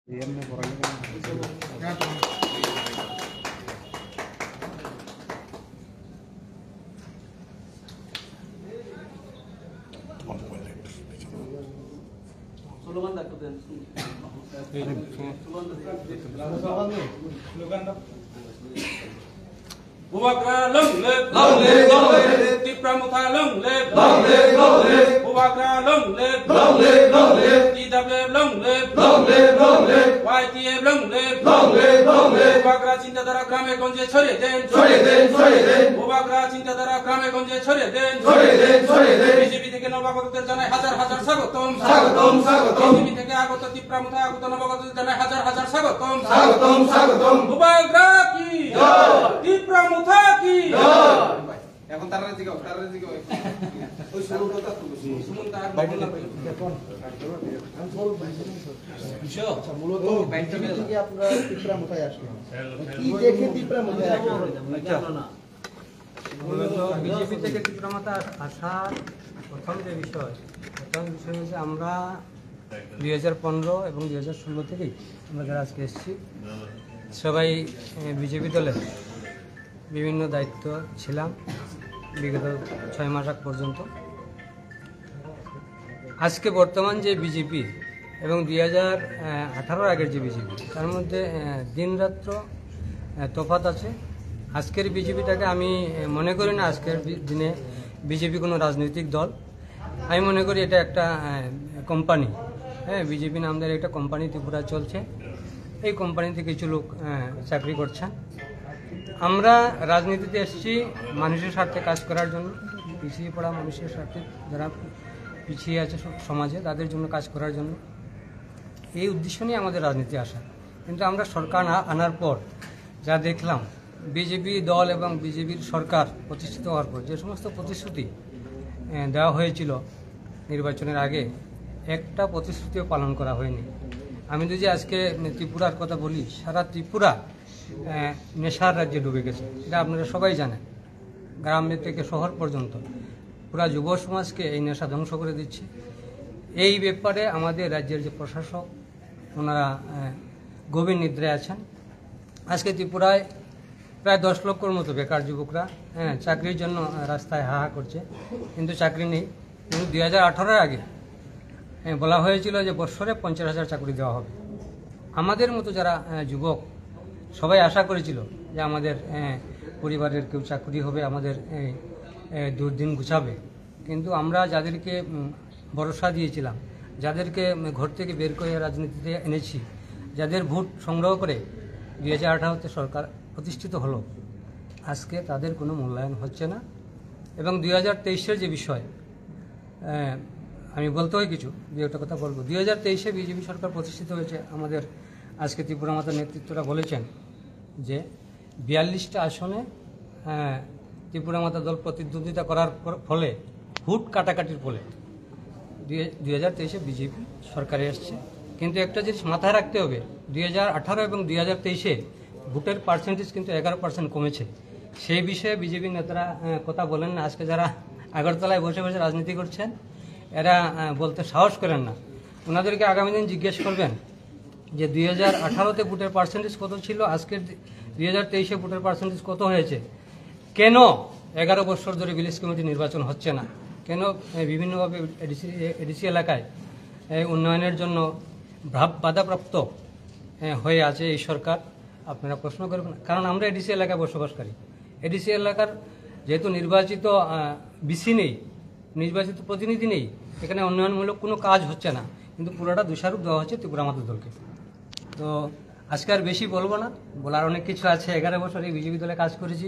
Bubagra long live, long live, long live. Tipramutha long live, long live, long live. Bubagra long live, long live, long live. TWF long live, long live, long live. YTF long live, long live, long live. Bubagra চিন্তাধারা গ্রামে গঞ্জে ছড়িয়ে দেন, ছড়িয়ে দেন, ছড়িয়ে দেন। Bubagra চিন্তাধারা গ্রামে গঞ্জে ছড়িয়ে দেন, ছড়িয়ে দেন, ছড়িয়ে দেন। বিজেপি থেকে নবাগতদের জানাই হাজার হাজার স্বাগতম, স্বাগতম, স্বাগতম। বিজেপি থেকে আগত তিপ্রামুথা আগত নবাগতদের জানাই হাজার হাজার স্বাগতম, স্বাগতম, স্বাগতম। Bubagra কি জয়, তিপ্রামুথা কি জয়। এখন তারা জিগাও, তারা জিগাও। ওই শুরু কথা তো সুমন তার বাইরে দেখুন আমি বল বিশো মূলত বাইরে থেকে আপনারা তিপ্রামুথায় আসলেন কি দেখে তিপ্রামুথায় আসলেন না মূলত বিজেপি থেকে তিপ্রামুথা আসার প্রথম বিষয় হচ্ছে আমরা 2015 এবং 2016 থেকেই আমরা যারা আজকে এসেছি সবাই বিজেপি দলের বিভিন্ন দায়িত্ব ছিলাম বিগত 6 মাস আগ পর্যন্ত। আজকে বর্তমান যে বিজেপি এবং 2018 আগের যে বিজেপি তার মধ্যে দিনরাত্র তফাৎ আছে। আজকের বিজেপিটাকে আমি মনে করি না আজকের দিনে বিজেপি কোনো রাজনৈতিক দল, আমি মনে করি এটা একটা কোম্পানি। হ্যাঁ, বিজেপি নামদার একটা কোম্পানি ত্রিপুরা চলছে, এই কোম্পানিতে কিছু লোক চাকরি করছেন। আমরা রাজনীতিতে এসেছি মানুষের স্বার্থে কাজ করার জন্য, পিছিয়ে পড়া মানুষের স্বার্থে যারা পিছিয়ে আছে সমাজে তাদের জন্য কাজ করার জন্য, এই উদ্দেশ্য নিয়ে আমাদের রাজনীতি আসা। কিন্তু আমরা সরকার আনার পর যা দেখলাম বিজেপি দল এবং বিজেপির সরকার প্রতিষ্ঠিত হওয়ার পর যে সমস্ত প্রতিশ্রুতি দেওয়া হয়েছিল নির্বাচনের আগে, একটা প্রতিশ্রুতিও পালন করা হয়নি। আমি যদি আজকে ত্রিপুরার কথা বলি, সারা ত্রিপুরা নেশার রাজ্যে ডুবে গেছে, এটা আপনারা সবাই জানেন। গ্রামে থেকে শহর পর্যন্ত পুরা যুব সমাজকে এই নেশা ধ্বংস করে দিচ্ছে। এই ব্যাপারে আমাদের রাজ্যের যে প্রশাসক ওনারা গভীর নিদ্রায় আছেন। আজকে ত্রিপুরায় প্রায় 10 লক্ষর মতো বেকার যুবকরা চাকরির জন্য রাস্তায় হাহা করছে, কিন্তু চাকরি নেই। কিন্তু 2018 আগে বলা হয়েছিল যে বছরে 50,000 চাকরি দেওয়া হবে। আমাদের মতো যারা যুবক সবাই আশা করেছিল যে আমাদের পরিবারের কেউ চাকরি হবে, আমাদের দুর্দিন গুছাবে। কিন্তু আমরা যাদেরকে ভরসা দিয়েছিলাম, যাদেরকে ঘর থেকে বের করে রাজনীতিতে এনেছি, যাদের ভোট সংগ্রহ করে 2018-তে সরকার প্রতিষ্ঠিত হলো, আজকে তাদের কোনো মূল্যায়ন হচ্ছে না। এবং 2023-এর যে বিষয় আমি বলতে হয় কিছু, একটা কথা বলবো। 2023-এ বিজেপি সরকার প্রতিষ্ঠিত হয়েছে। আমাদের আজকে ত্রিপুরা মাতার নেতৃত্বরা বলেছেন যে 42টা আসনে ত্রিপুরা মাতা দল প্রতিদ্বন্দ্বিতা করার ফলে ভোট কাটাকাটির ফলে 2023-এ বিজেপি সরকারে এসছে। কিন্তু একটা জিনিস মাথায় রাখতে হবে, 2018 এবং 2023-এ ভোটের পার্সেন্টেজ কিন্তু 11% কমেছে। সেই বিষয়ে বিজেপি নেতারা কথা বলেন না। আজকে যারা আগরতলায় বসে বসে রাজনীতি করছেন এরা বলতে সাহস করেন না। ওনাদেরকে আগামী দিন জিজ্ঞেস করবেন যে 2018-তে ভোটের পার্সেন্টেজ কত ছিল, আজকের 2023-এ ভোটের পার্সেন্টেজ কত হয়েছে, কেন 11 বছর ধরে ভিলেজ কমিটি নির্বাচন হচ্ছে না, কেন বিভিন্নভাবে এডিসি এলাকায় উন্নয়নের জন্য বাধাপ্রাপ্ত হয়ে আছে এই সরকার। আপনারা প্রশ্ন করবেন, কারণ আমরা এডিসি এলাকায় বসবাসকারী। এডিসি এলাকার যেহেতু নির্বাচিত বিসি নেই, নির্বাচিত প্রতিনিধি নেই, এখানে উন্নয়নমূলক কোনো কাজ হচ্ছে না, কিন্তু পুরোটা দোষারোপ দেওয়া হচ্ছে ত্রিপুরা মাতা দলকে। তো আজকে আর বেশি বলবো না, বলার অনেক কিছু আছে। 11 বছর এই বিজেপি দলে কাজ করেছি,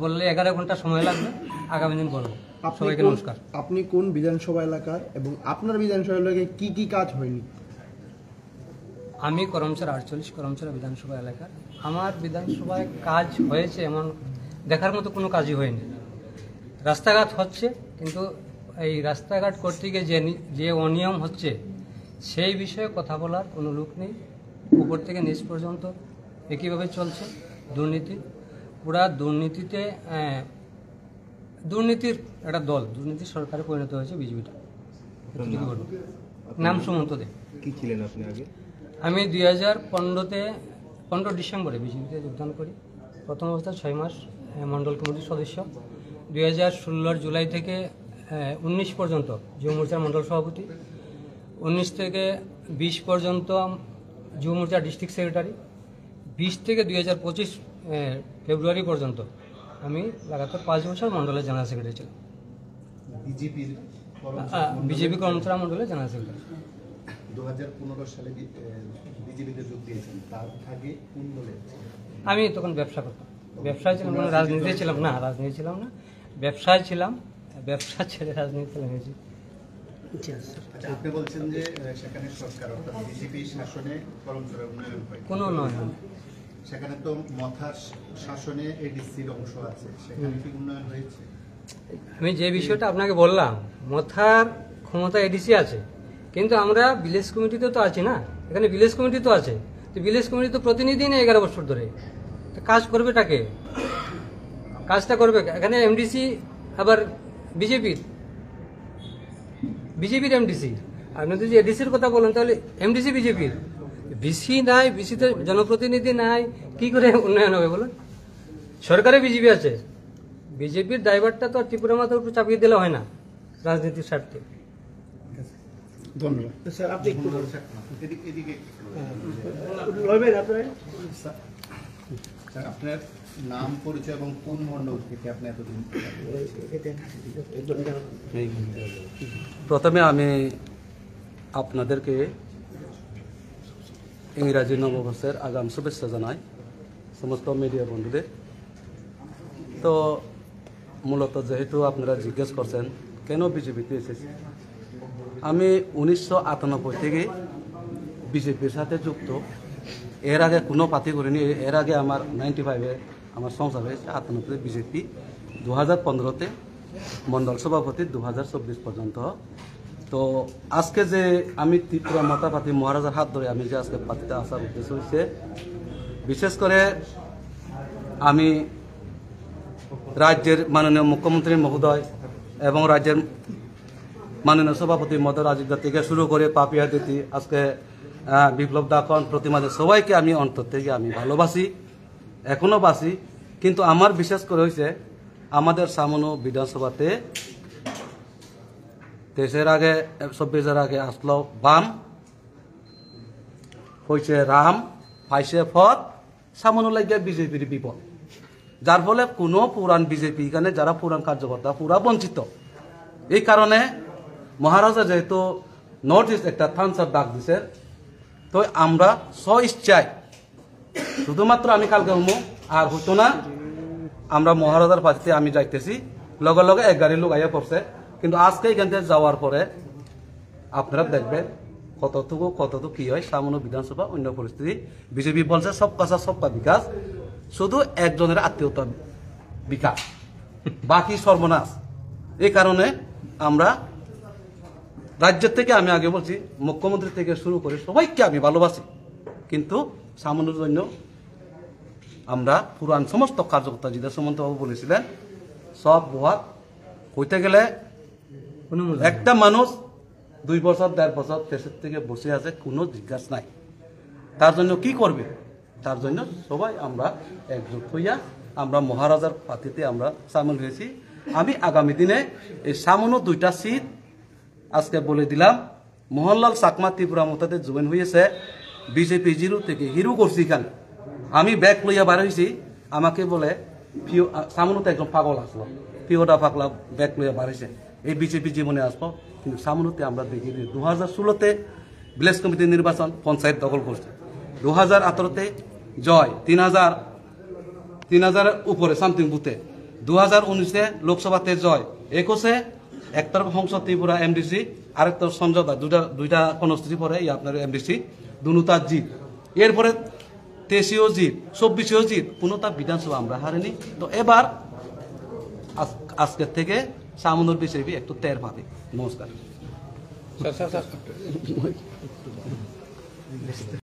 বললে 11 ঘন্টা সময় লাগবে, আগামী দিন বলবো। সবাইকে নমস্কার। আপনি কোন বিধানসভা এলাকার এবং আপনার বিধানসভা এলাকায় কি কি কাজ হয়নি? আমি করমচারা 48 করমচারা বিধানসভা এলাকার। আমার বিধানসভায় কাজ হয়েছে এমন দেখার মতো কোনো কাজই হয়নি। রাস্তাঘাট হচ্ছে, কিন্তু এই রাস্তাঘাট করতে গিয়ে যে অনিয়ম হচ্ছে সেই বিষয়ে কথা বলার কোনো লোক নেই। উপর থেকে নিচ পর্যন্ত একইভাবে চলছে দুর্নীতি। পুরা দুর্নীতিতে দুর্নীতির একটা দল, দুর্নীতির সরকারে পরিণত হয়েছে বিজেপিটা। নাম সুমন্ত দে। কি ছিলেন আপনি আগে? আমি 2015 ডিসেম্বরে বিজেপিতে যোগদান করি। প্রথম অবস্থায় 6 মাস মণ্ডল কমিটির সদস্য। 2016 জুলাই থেকে 19 পর্যন্ত যুব মোর্চার মণ্ডল সভাপতি। 19 থেকে 20 পর্যন্ত যুব মোর্চার ডিস্ট্রিক্ট সেক্রেটারি। 20 থেকে 2025 ফেব্রুয়ারি পর্যন্ত আমি লাগাতার 5 বছর মণ্ডলের জেনারেল সেক্রেটারি ছিলাম। বিজেপি কর্মচারী মণ্ডলের জেনারেল সেক্রেটারি। 2015 সালে বিজেপিতে যোগ দিয়েছেন, তার আগে কোন দলে? আমি তখন ব্যবসা করতাম, ব্যবসায় ছিলাম, মানে রাজনীতি ছিলাম না, রাজনীতি ছিলাম না, ব্যবসায় ছিলাম, ব্যবসা ছেড়ে রাজনীতি লেগেছি। আচ্ছা, আপনি বলছেন যে সেখানে সরকার অর্থাৎ বিজেপি শাসনে কর্মচারী উন্নয়ন হয়, কোনো নয়, সেখানে তো মথার শাসনে এডিসির অংশ আছে, সেখানে কি উন্নয়ন হয়েছে? আমি যে বিষয়টা আপনাকে বললাম, মথার ক্ষমতা এডিসি আছে, কিন্তু আমরা ভিলেজ কমিটিতে তো আছি না, এখানে ভিলেজ কমিটি তো আছে, তো ভিলেজ কমিটি তো প্রতিনিধি নেই 11 বছর ধরে, কাজ করবেটাকে, কাজটা করবে এখানে এমডিসি আবার বিজেপির এমডিসি। আপনি যদি এডিসির কথা বলেন তাহলে এমডিসি বিজেপির, বিসি নাই, বিসিতে জনপ্রতিনিধি নাই, কি করে উন্নয়ন হবে বলুন? সরকারে বিজেপি আছে, বিজেপির ড্রাইভারটা তো ত্রিপুরা মাথার উপর চাপিয়ে দিলে হয় না রাজনীতির স্বার্থে। ধন্যবাদ স্যার। আপনি একটু এদিকে লইবেন আপনার স্যার, আপনার নাম পরিচয় এবং কোন মণ্ডল থেকে আপনি এতদিন? প্রথমে আমি আপনাদেরকে ইংরাজি নববর্ষের আগাম শুভেচ্ছা জানাই, সমস্ত মিডিয়া বন্ধুদের। তো মূলত যেহেতু আপনারা জিজ্ঞেস করছেন কেন বিজেপিতে এসেছি, আমি 1998 থেকে বিজেপির সাথে যুক্ত। এর আগে কোনো পার্টি করিনি। এর আগে আমার 95-এ আমার সংসার হয়েছে, 98-তে বিজেপি, 2015-তে মণ্ডল সভাপতি, 2024 পর্যন্ত। তো আজকে যে আমি ত্রিপুরা মাতা পার্টি মহারাজার হাত ধরে আমি যে আজকে পার্টিতে আসার উদ্দেশ্য হয়েছে, বিশেষ করে আমি রাজ্যের মাননীয় মুখ্যমন্ত্রী মহোদয় এবং রাজ্যের মাননীয় সভাপতি মহোদয় রাজীব দা থেকে শুরু করে পাপিয়া দিতি, আজকে বিপ্লব দাখন, প্রতিমাদে সবাইকে আমি অন্তর থেকে আমি ভালোবাসি, এখনো বাসি। কিন্তু আমার বিশেষ করে হয়েছে আমাদের সামনো বিধানসভাতে 23-এর আগে 24-এর আগে আসলো বাম, হয়েছে রাম, পাইছে ফত, সামনো লাগে বিজেপির বিপদ, যার ফলে কোনো পুরান বিজেপি এখানে যারা পুরান কার্যকর্তা পুরা বঞ্চিত। এই কারণে মহারাজা যেহেতু নর্থ ইস্ট একটা থামস ডাক দিছে, তো আমরা স্ব-ইচ্ছায়, শুধুমাত্র আমি কালকে হমো আর হতো না, আমরা মহারাজার পাশে আমি যাইতেছি, লগে লগে 1 গাড়ি লোক আইয়া পড়ছে। কিন্তু আজকে এখান থেকে যাওয়ার পরে আপনারা দেখবেন কতটুকু কি হয় সামান্য বিধানসভা অন্য পরিস্থিতি। বিজেপি বলছে সব কাজা সবকা বিকাশ, শুধু একজনের আত্মীয়তা বিকাশ, বাকি সর্বনাশ। এই কারণে আমরা রাজ্যের থেকে, আমি আগে বলছি মুখ্যমন্ত্রী থেকে শুরু করে সবাইকে আমি ভালোবাসি, কিন্তু সামান্যর জন্য আমরা পুরান সমস্ত কার্যকর্তা যেটা সুমন্তবাবু বলেছিলেন সব বহাত হইতে গেলে একটা মানুষ 2 বছর 1.5 বছর দেশের থেকে বসে আছে, কোনো জিজ্ঞাসা নাই। তার জন্য কি করবে, তার জন্য সবাই আমরা একজোট হইয়া আমরা মহারাজার পার্টিতে আমরা সামিল হয়েছি। আমি আগামী দিনে এই সামান্য 2টা সিট আজকে বলে দিলাম। মোহনলাল চাকমা ত্রিপুরা মতাতে জয়েন হয়েছে বিজেপি 0 থেকে হিরো করছি। এখানে আমি ব্যাগ লইয়া বার হয়েছি, আমাকে বলে পিও সামনেতে একদম পাগল আসলো, পিওটা পাগলা ব্যাগ লইয়া বার হয়েছে, এই বিজেপি জীবনে আসবো। কিন্তু সামনেতে আমরা দেখি 2016-তে ভিলেজ কমিটি নির্বাচন, পঞ্চায়েত দখল করছে, 2018-তে জয় 3000 উপরে সামথিং বুথে, 2019-এ লোকসভাতে জয়, 21-এ একতরফ সংসদ ত্রিপুরা এমডিসি, আরেকতরফ সমঝোতা, দুইটা কনস্টিটিউন্সি পরে আপনার এমডিসি, দুটা জিত। এরপরে 23-এও জিত, 24-এও জিত, কোনোটা বিধানসভা আমরা হারিনি। তো এবার আজকের থেকে সামনের বিজেপি একটু টের পাবে। নমস্কার।